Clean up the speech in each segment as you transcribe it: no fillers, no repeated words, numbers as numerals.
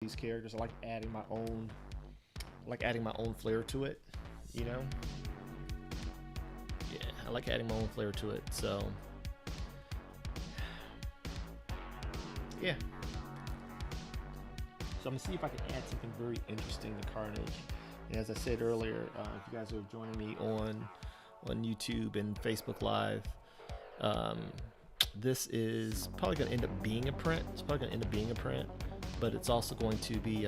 these characters. I like adding my own, flair to it. You know. Yeah, I like adding my own flair to it. So yeah. So I'm gonna see if I can add something very interesting to Carnage. And as I said earlier, if you guys are joining me on YouTube and Facebook Live, this is probably going to end up being a print. But it's also going to be,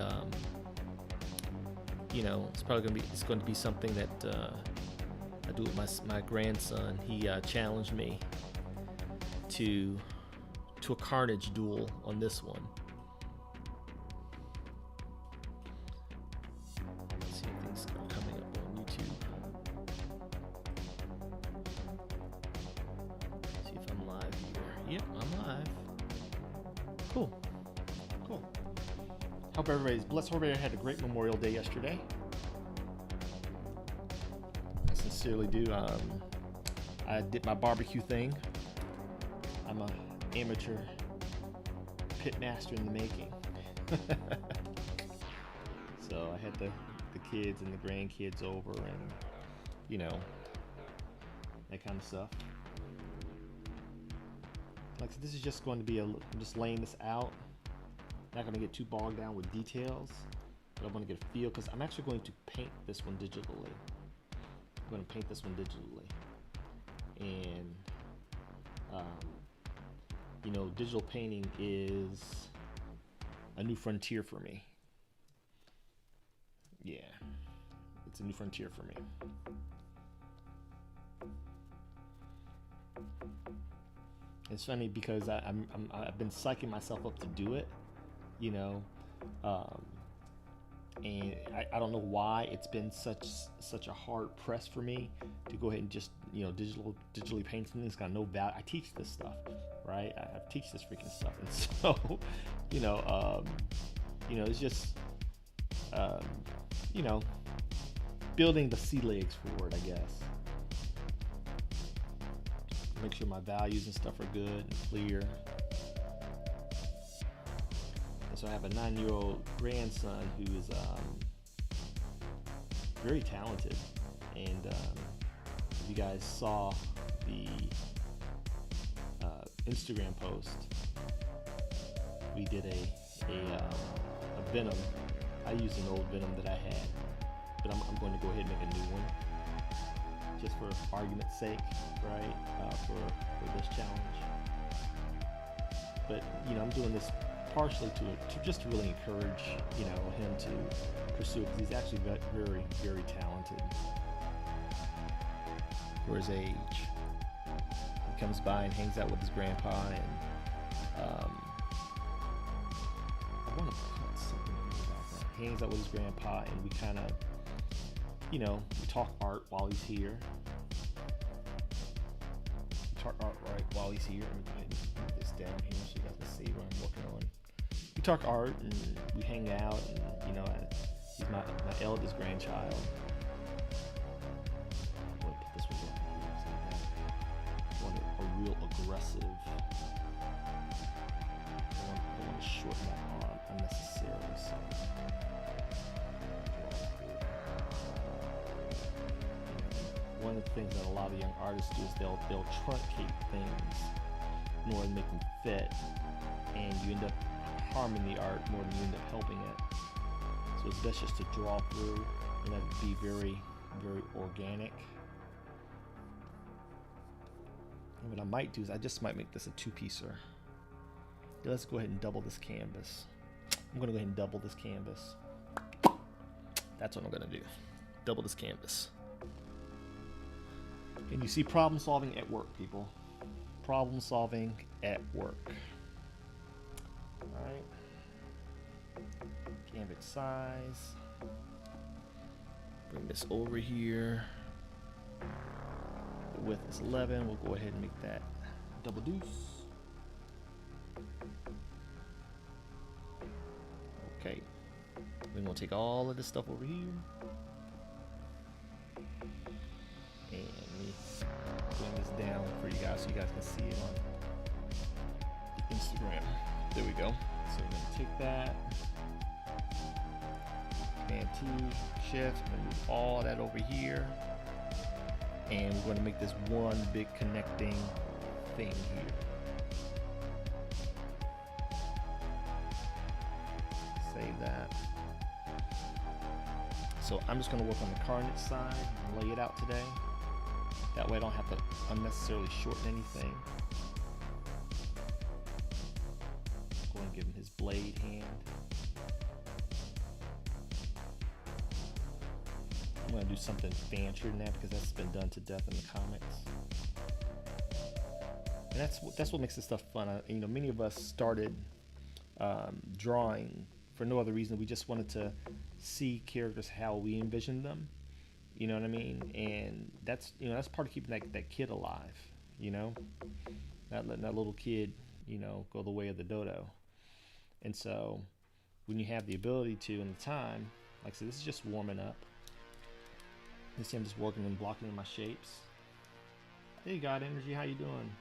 it's going to be something that I do with my grandson. He challenged me to a Carnage duel on this one. Let's see if things are coming up on YouTube. See if I'm live here. Yep, I'm live. Cool. Hope everybody's blessed. Hope everybody had a great Memorial Day yesterday. I sincerely do. I did my barbecue thing. I'm a amateur pit master in the making. So I had the kids and the grandkids over, and you know, that kind of stuff. Like, so this is just going to be I'm just laying this out. Not going to get too bogged down with details, but I want to get a feel, because I'm actually going to paint this one digitally. And digital painting is a new frontier for me. Yeah, it's a new frontier for me. It's funny because I've been psyching myself up to do it, you know, and I don't know why it's been such a hard press for me to go ahead and just digitally paint something that's got no value. I teach this stuff, right? I teach this freaking stuff, and so it's just building the sea legs for it, I guess. Make sure my values and stuff are good and clear. And so I have a 9-year-old grandson who is very talented. And if you guys saw the Instagram post, we did a Venom. I used an old Venom that I had, but I'm going to go ahead and make a new one, just for argument's sake, right? For this challenge. But I'm doing this partially to just to really encourage him to pursue it, because he's actually very, very talented for his age. He comes by and hangs out with his grandpa, and I want to put something about that. He hangs out with his grandpa, and we kind of we talk art while he's here. Let me go ahead and put this down here so you guys can see what I'm working on. We talk art and we hang out, and he's my eldest grandchild. I'm gonna put this one down here so that I want a real aggressive. I don't want to shorten my arm unnecessarily. So. One of the things that a lot of young artists do is they'll truncate things in order to make them fit, and you end up harming the art more than you end up helping it. So it's best just to draw through and let it be very, very organic. And what I might do is I just might make this a two-piecer. Yeah, let's go ahead and double this canvas. I'm going to go ahead and double this canvas. That's what I'm going to do. Double this canvas. And you see problem solving at work, people. Problem solving at work. Alright. Canvas size. Bring this over here. The width is 11. We'll go ahead and make that double deuce. Okay. Then we'll take all of this stuff over here. And bring this down for you guys so you guys can see it on Instagram. There we go. So we're going to take that. shifts. I'm gonna move all that over here, and we're gonna make this one big connecting thing here. Save that. So I'm just gonna work on the Carnage side and lay it out today. That way I don't have to unnecessarily shorten anything. Go and give him his blade hand. I'm gonna do something fancier than that because that's been done to death in the comics. And that's what makes this stuff fun. You know, many of us started drawing for no other reason. We just wanted to see characters how we envisioned them. You know what I mean? And that's, you know, that's part of keeping that kid alive. You know, not letting that little kid, you know, go the way of the dodo. And so when you have the ability to and the time, like I said, this is just warming up. You see I'm just working and blocking in my shapes. Hey God Energy, how you doing?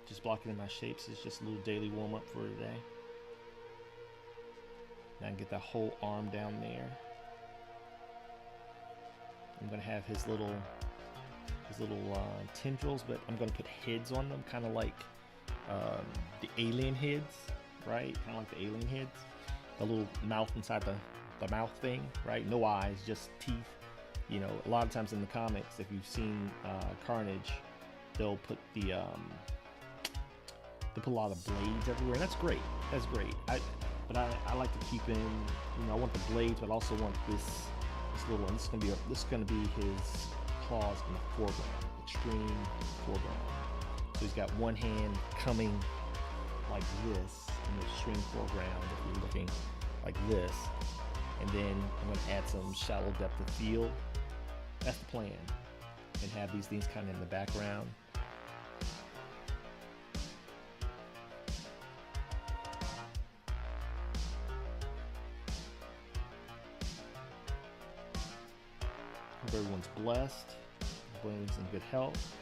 Just blocking in my shapes is just a little daily warm up for today. Now I can get that whole arm down there. I'm gonna have his little tendrils, but I'm gonna put heads on them, kind of like the alien heads, right? Kind of like the alien heads. The little mouth inside the mouth thing, right? No eyes, just teeth. You know, a lot of times in the comics, if you've seen Carnage, they'll put they put a lot of blades everywhere, and that's great. That's great. But I like to keep in, you know, I want the blades, but I also want this little one. This is gonna be his claws in the foreground, extreme foreground. So he's got one hand coming like this in the extreme foreground. If you're looking like this. And then I'm going to add some shallow depth of field. That's the plan. And have these things kind of in the background. Hope everyone's blessed. Everyone's in good health.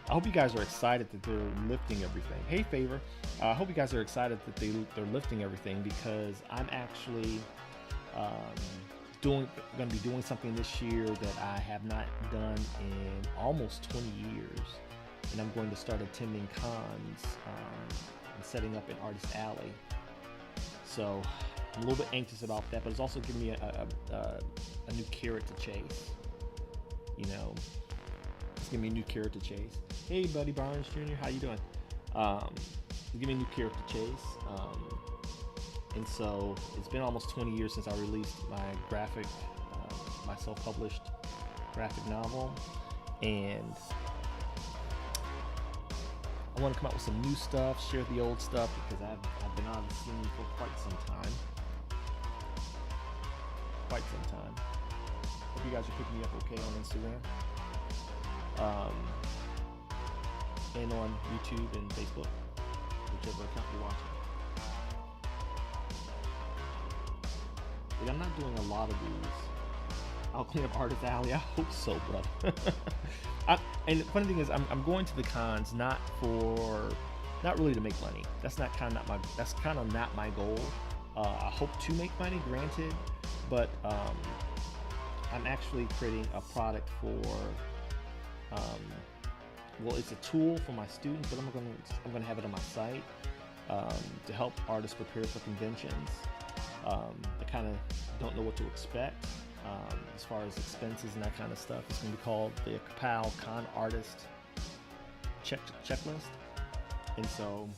I hope you guys are excited that they're lifting everything. Hey, Favor. I hope you guys are excited that they're lifting everything, because I'm actually going to be doing something this year that I have not done in almost 20 years, and I'm going to start attending cons and setting up an Artist Alley. So I'm a little bit anxious about that, but it's also giving me a new carrot to chase. You know, it's giving me a new carrot to chase. Hey, Buddy Barnes Jr., how you doing? Give me a new character to chase. And so it's been almost 20 years since I released my my self-published graphic novel, and I want to come out with some new stuff, share the old stuff, because I've been on the scene for quite some time. Hope you guys are picking me up okay on Instagram, and on YouTube and Facebook, whichever account you're watching. I'm not doing a lot of these. I'll clean up Artist Alley. I hope so, brother. And the funny thing is, I'm going to the cons not really to make money. That's kind of not my goal. I hope to make money, granted, but I'm actually creating a product for. Well, it's a tool for my students, but I'm gonna have it on my site to help artists prepare for conventions. I kind of don't know what to expect as far as expenses and that kind of stuff. It's going to be called the Ka-Pow Con Artist Checklist. And so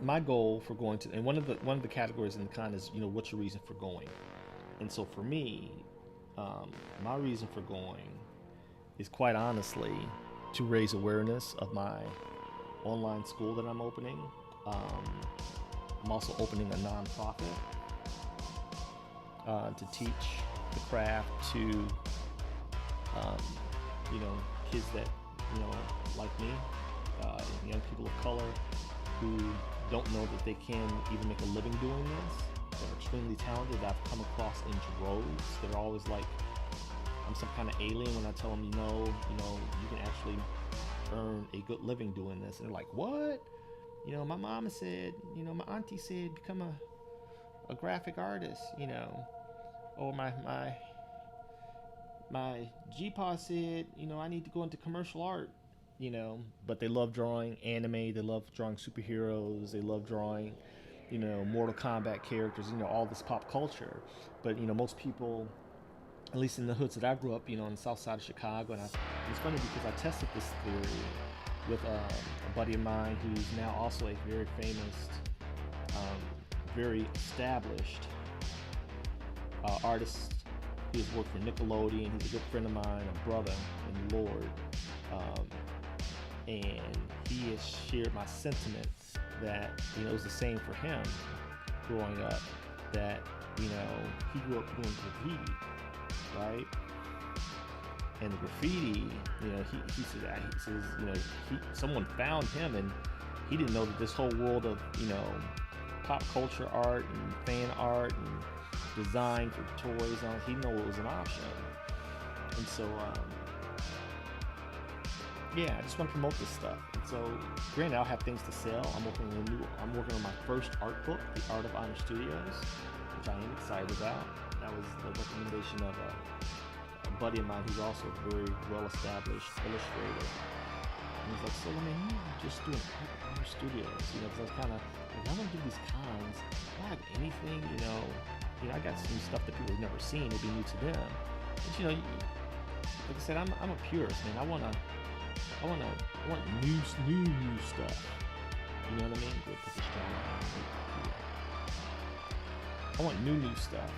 my goal for going to, and one of the categories in the con is, you know, what's your reason for going? And so for me, my reason for going is quite honestly to raise awareness of my online school that I'm opening. I'm also opening a nonprofit to teach the craft to, you know, kids that, you know, like me, young people of color who don't know that they can even make a living doing this. They're extremely talented that I've come across in droves. They're always like, I'm some kind of alien when I tell them, you know, you can actually earn a good living doing this. And they're like, what? You know, my mama said, you know, my auntie said, become a graphic artist, or my GPA said, I need to go into commercial art, but they love drawing anime, they love drawing superheroes, they love drawing, Mortal Kombat characters, all this pop culture. But, most people, at least in the hoods that I grew up, on the south side of Chicago, and it's funny because I tested this theory with a buddy of mine who's now also a very famous, very established artist. He's worked for Nickelodeon. He's a good friend of mine, a brother in the Lord. And he has shared my sentiment that, it was the same for him growing up, that, he grew up doing graffiti, right? And the graffiti, he says, someone found him and he didn't know that this whole world of, pop culture art and fan art and design for toys, he didn't know it was an option. And so, I just want to promote this stuff. And so, granted, I'll have things to sell. I'm working on my first art book, The Art of Honor Studios, which I am excited about. That was the recommendation of a buddy of mine who's also a very well-established illustrator. And he's like, so I mean, you just doing Art of Honor Studios, because I was kind of, I don't do these cons. I don't have anything, I got some stuff that people have never seen. It'd be new to them. But like I said, I'm a purist, man. I want new stuff. You know what I mean? Good, put this down. I want new stuff.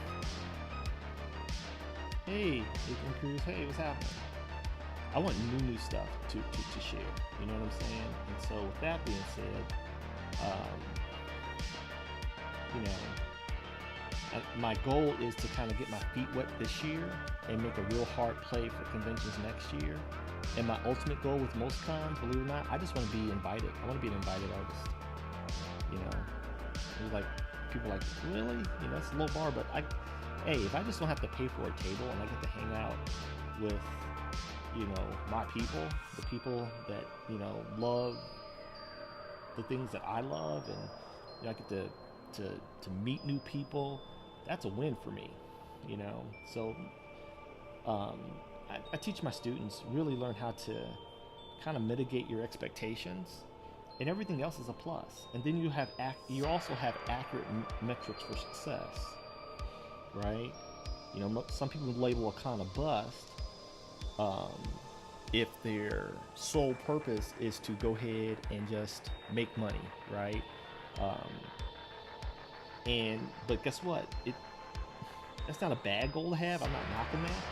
Hey, Ethan Cruz. Hey, what's happening? I want new stuff to share. You know what I'm saying? And so, with that being said, my goal is to kind of get my feet wet this year and make a real hard play for conventions next year. And my ultimate goal with most cons, believe it or not, I just want to be invited. I want to be an invited artist. It's like, people are like, really? It's a low bar, but hey, if I just don't have to pay for a table and I get to hang out with, my people, the people that, love the things that I love, and I get to meet new people, that's a win for me, So I teach my students, really learn how to kind of mitigate your expectations, and everything else is a plus. And then you also have accurate metrics for success, right? Some people label a con a bust if their sole purpose is to go ahead and just make money, right? But guess what? That's not a bad goal to have. I'm not knocking that,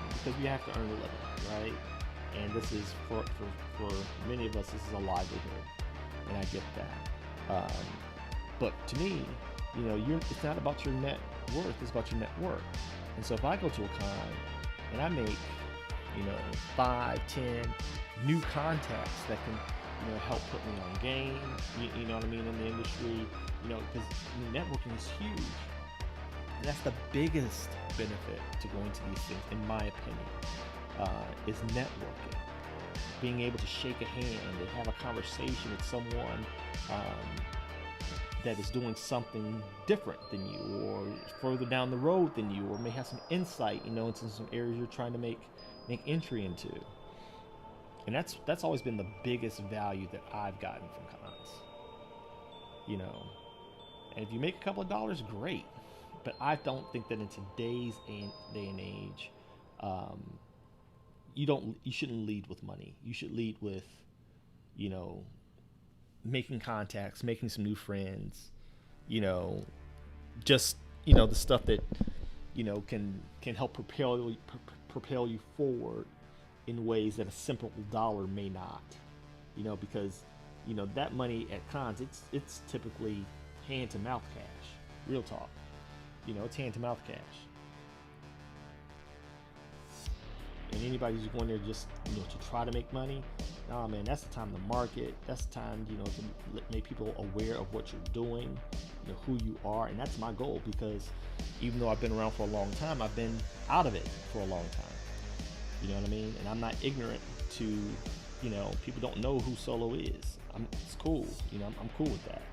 because we have to earn a living, right? And this is for many of us, this is a livelihood, and I get that. But to me, it's not about your net worth; it's about your network. And so if I go to a con and I make, 5, 10 new contacts that can, help put me on game, you know what I mean, in the industry, because networking is huge. And that's the biggest benefit to going to these things, in my opinion, is networking. Being able to shake a hand and have a conversation with someone that is doing something different than you, or further down the road than you, or may have some insight, into some areas you're trying to make entry into. And that's always been the biggest value that I've gotten from cons. And if you make a couple of dollars, great. But I don't think that in today's day and age, you shouldn't lead with money. You should lead with, making contacts, making some new friends, just, the stuff that, can help propel you forward in ways that a simple dollar may not, because, that money at cons, it's typically hand to mouth cash, real talk, it's hand to mouth cash. And anybody who's going there just, to try to make money, nah, man, that's the time to market. That's the time, to make people aware of what you're doing, who you are. And that's my goal, because even though I've been around for a long time, I've been out of it for a long time. You know what I mean? And I'm not ignorant to, people don't know who Solo is. It's cool. I'm cool with that.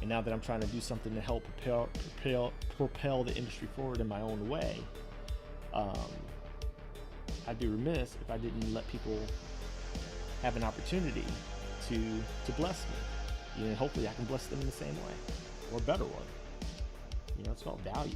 And now that I'm trying to do something to help propel the industry forward in my own way, I'd be remiss if I didn't let people have an opportunity to bless me. You know, hopefully I can bless them in the same way, or a better one. You know, it's called value.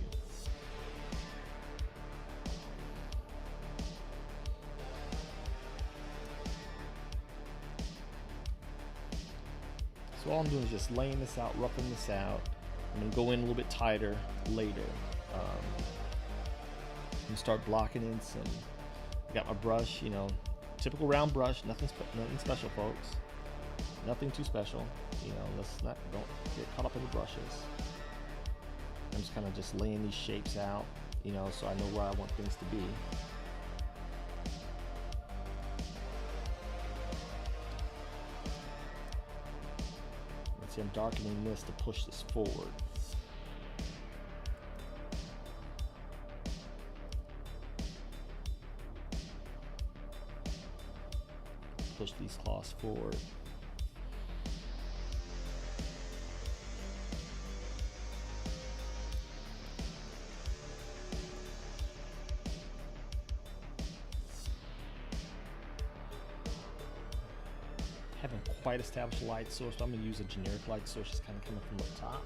So all I'm doing is just laying this out, roughing this out. I'm gonna go in a little bit tighter later. I'm gonna start blocking in some. I got my brush, you know, typical round brush, nothing special, folks. Nothing too special. You know, don't get caught up in the brushes. I'm just kind of just laying these shapes out, you know, so I know where I want things to be. See, I'm darkening this to push this forward. Push these cloths forward. Haven't quite established a light source, so I'm going to use a generic light source just kind of coming from the top.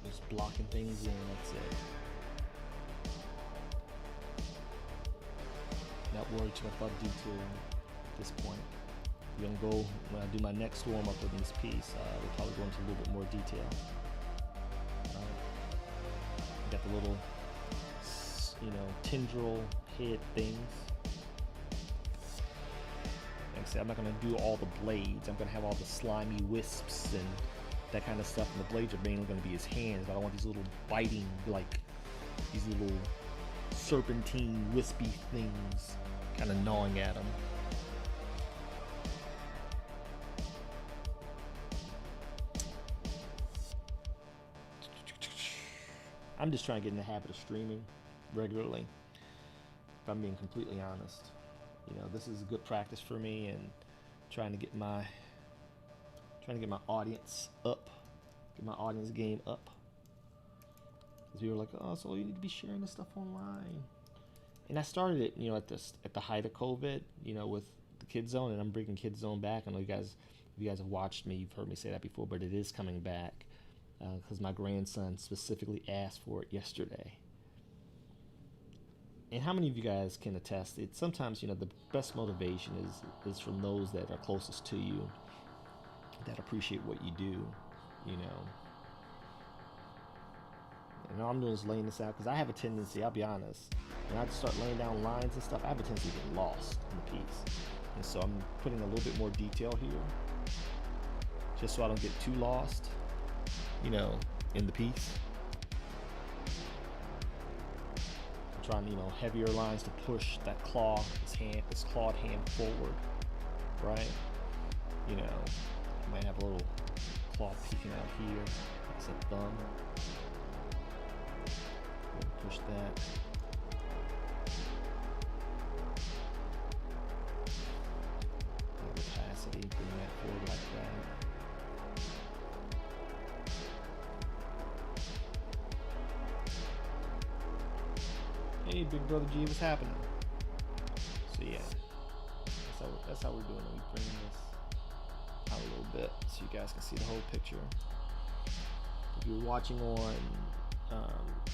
Just blocking things in, that's it. Not worried too much about detail at this point. We're gonna go, when I do my next warm up with this piece, we'll probably go into a little bit more detail. Got the little, you know, tendril head things. Like I said, I'm not gonna do all the blades. I'm gonna have all the slimy wisps and that kind of stuff, and the blades are mainly gonna be his hands. But I want these little biting, like these little serpentine, wispy things, kind of gnawing at him. I'm just trying to get in the habit of streaming regularly, if I'm being completely honest. You know, this is a good practice for me, and trying to get my audience up, get my audience game up. Because people are like, oh, so you need to be sharing this stuff online. And I started it, you know, at the height of COVID, you know, with the Kid Zone, and I'm bringing Kid Zone back. I know you guys have watched me, you've heard me say that before, but it is coming back. Because my grandson specifically asked for it yesterday. And how many of you guys can attest it? Sometimes, you know, the best motivation is from those that are closest to you, that appreciate what you do, you know. And all I'm doing is laying this out, because I have a tendency, I'll be honest, when I start laying down lines and stuff, I have a tendency to get lost in the piece. And so I'm putting a little bit more detail here, just so I don't get too lost, you know, in the piece. I'm trying, you know, heavier lines to push that claw, this clawed hand forward, right? You know, I might have a little claw peeking out here. That's a thumb. Push that. Opacity, bring that forward like that. Hey, big brother G, what's happening? So yeah, that's how we're doing it. We bring this out a little bit so you guys can see the whole picture. If you're watching on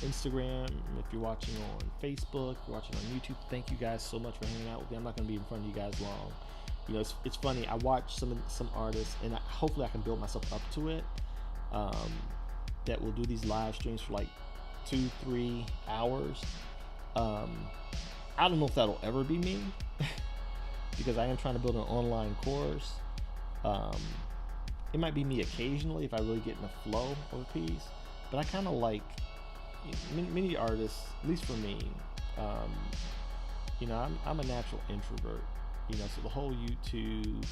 Instagram, if you're watching on Facebook, if you're watching on YouTube, thank you guys so much for hanging out with me. I'm not going to be in front of you guys long. You know, it's funny. I watch some artists, and hopefully I can build myself up to it. That will do these live streams for like 2-3 hours. I don't know if that'll ever be me because I am trying to build an online course. It might be me occasionally if I really get in the flow of a piece, but I kind of like many artists, at least for me. You know, I'm a natural introvert. You know, so the whole YouTube,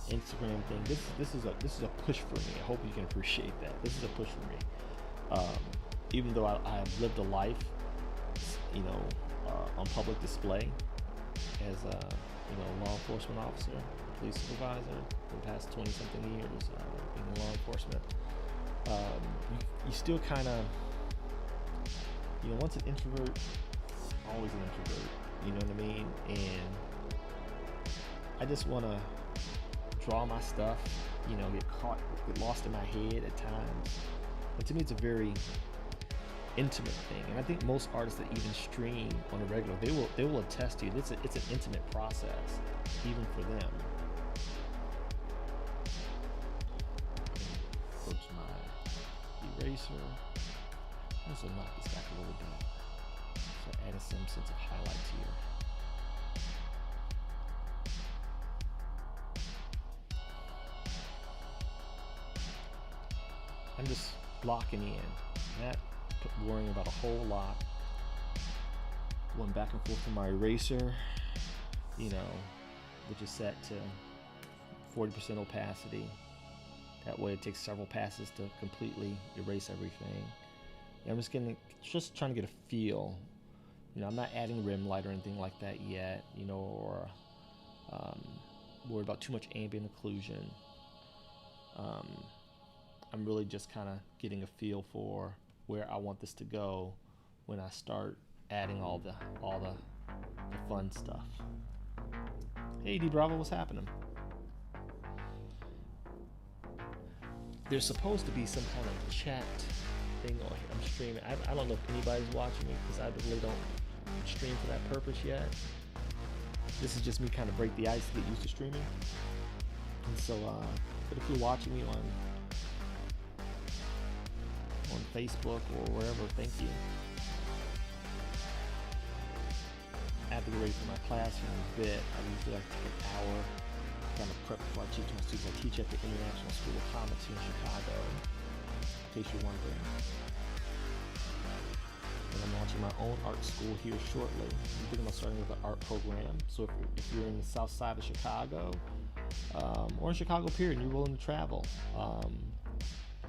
Instagram thing, this is a push for me. I hope you can appreciate that. This is a push for me. even though I have lived a life, you know, on public display as a law enforcement officer, police supervisor for the past 20 something years, being in law enforcement, you still kind of, once an introvert, always an introvert, you know what I mean? And I just want to draw my stuff, get lost in my head at times. But to me, it's a very intimate thing, and I think most artists that even stream on a regular, they will attest to you. It's an intimate process, even for them. Go to my eraser. I'm just gonna knock this back a little bit, so adding some sense of highlights here. I'm just blocking in, not worrying about a whole lot. Going back and forth from my eraser, which is set to 40% opacity. That way it takes several passes to completely erase everything. And I'm just trying to get a feel. I'm not adding rim light or anything like that yet, or worried about too much ambient occlusion. I'm really just kind of getting a feel for where I want this to go when I start adding all the fun stuff. Hey D Bravo, what's happening? There's supposed to be some kind of chat thing on here. I'm streaming. I don't know if anybody's watching me because I really don't stream for that purpose yet. This is just me kind of break the ice to get used to streaming. And so, but if you're watching me on Facebook or wherever, thank you. I have to get ready for my class in a bit. I usually like to take an hour kind of prep before I teach my students. I teach at the International School of Comics here in Chicago, in case you're wondering. And I'm launching my own art school here shortly. I'm thinking about starting with an art program. So if you're in the south side of Chicago, or in Chicago period, and you're willing to travel,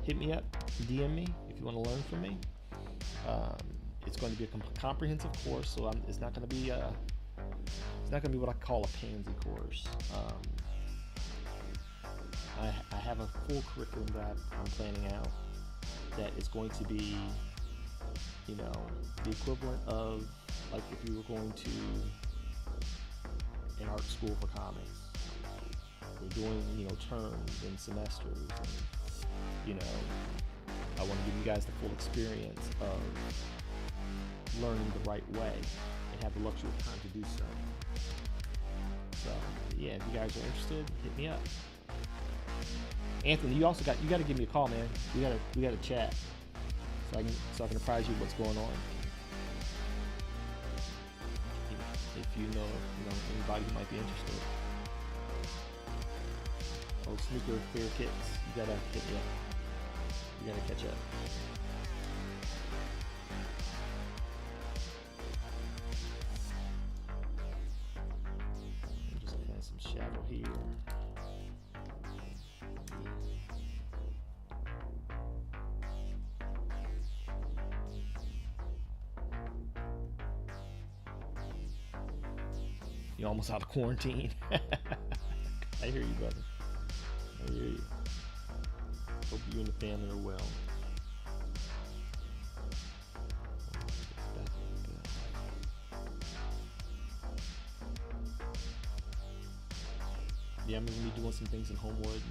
hit me up, DM me if you want to learn from me. It's going to be a comprehensive course, so it's not going to be what I call a pansy course. I have a full curriculum that I'm planning out that is going to be, the equivalent of like if you were going to an art school for comics. We're doing, terms and semesters, and I want to give you guys the full experience of learning the right way and have the luxury of time to do so. So yeah, if you guys are interested, hit me up. Anthony, you got to give me a call, man. We got to chat so I can apprise you what's going on. If you know anybody who might be interested. Oh, sneaker fair kits, you gotta hit me up. You gotta catch up. I'm just add some shadow here. You're almost out of quarantine. I hear you, brother. I hear you. Hope you and the family are well. Yeah, I'm going to be doing some things in Homewood,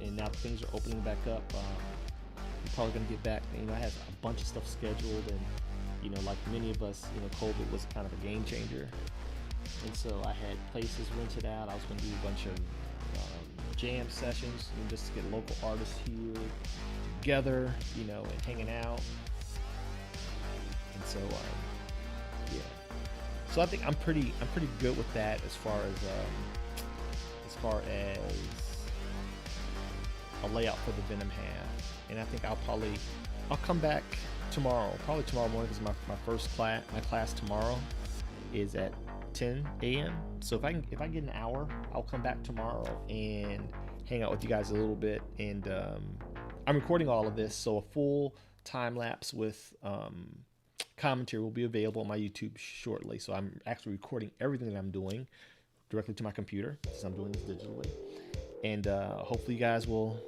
and now things are opening back up. I'm probably going to get back. I have a bunch of stuff scheduled, and like many of us, COVID was kind of a game changer. And so I had places rented out. I was going to do a bunch of jam sessions, just to get local artists here together, and hanging out. And so, yeah. So I think I'm pretty good with that as far as a layout for the Venom half. And I think I'll come back tomorrow, probably tomorrow morning, because my class tomorrow is at 10 a.m. So if I get an hour, I'll come back tomorrow and hang out with you guys a little bit. And I'm recording all of this, so a full time lapse with commentary will be available on my YouTube shortly. So I'm actually recording everything that I'm doing directly to my computer, since I'm doing this digitally. And hopefully you guys will,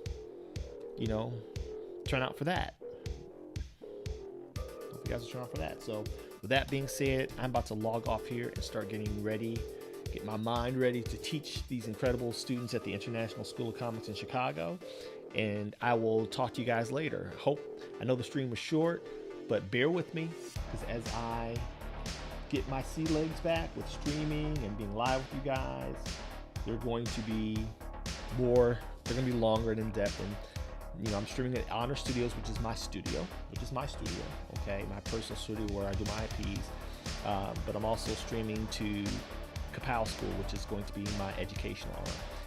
turn out for that. Hope you guys will turn out for that. So with that being said, I'm about to log off here and start getting ready, get my mind ready to teach these incredible students at the International School of Comics in Chicago. And I will talk to you guys later. I know the stream was short, but bear with me, because as I get my sea legs back with streaming and being live with you guys, they're going to be longer and in depth. And I'm streaming at Honor Studios, which is my studio. Okay, my personal studio where I do my IPs. But I'm also streaming to Ka-Pow School, which is going to be my educational arm.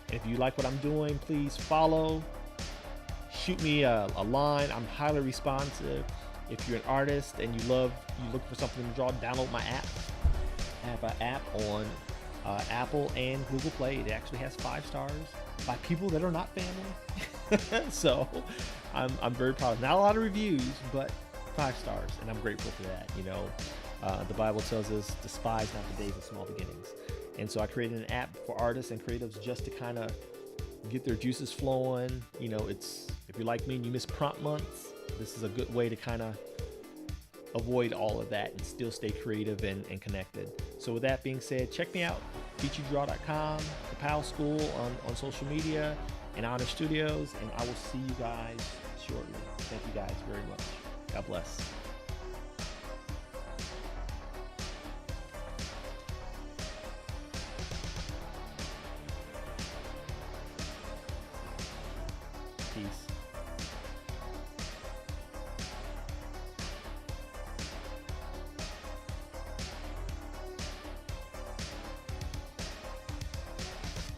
And if you like what I'm doing, please follow. Shoot me a line. I'm highly responsive. If you're an artist and you look for something to draw, download my app. I have an app on Apple and Google Play. It actually has 5 stars by people that are not family. So I'm very proud of it. Not a lot of reviews, but 5 stars, and I'm grateful for that. The Bible tells us, despise not the days of small beginnings. And so I created an app for artists and creatives just to kind of get their juices flowing. If you're like me and you miss prompt months, this is a good way to kind of avoid all of that and still stay creative and connected. So with that being said, check me out, teachyoudraw.com, Ka-Pow School on social media, and Honor Studios, and I will see you guys shortly. Thank you guys very much. God bless.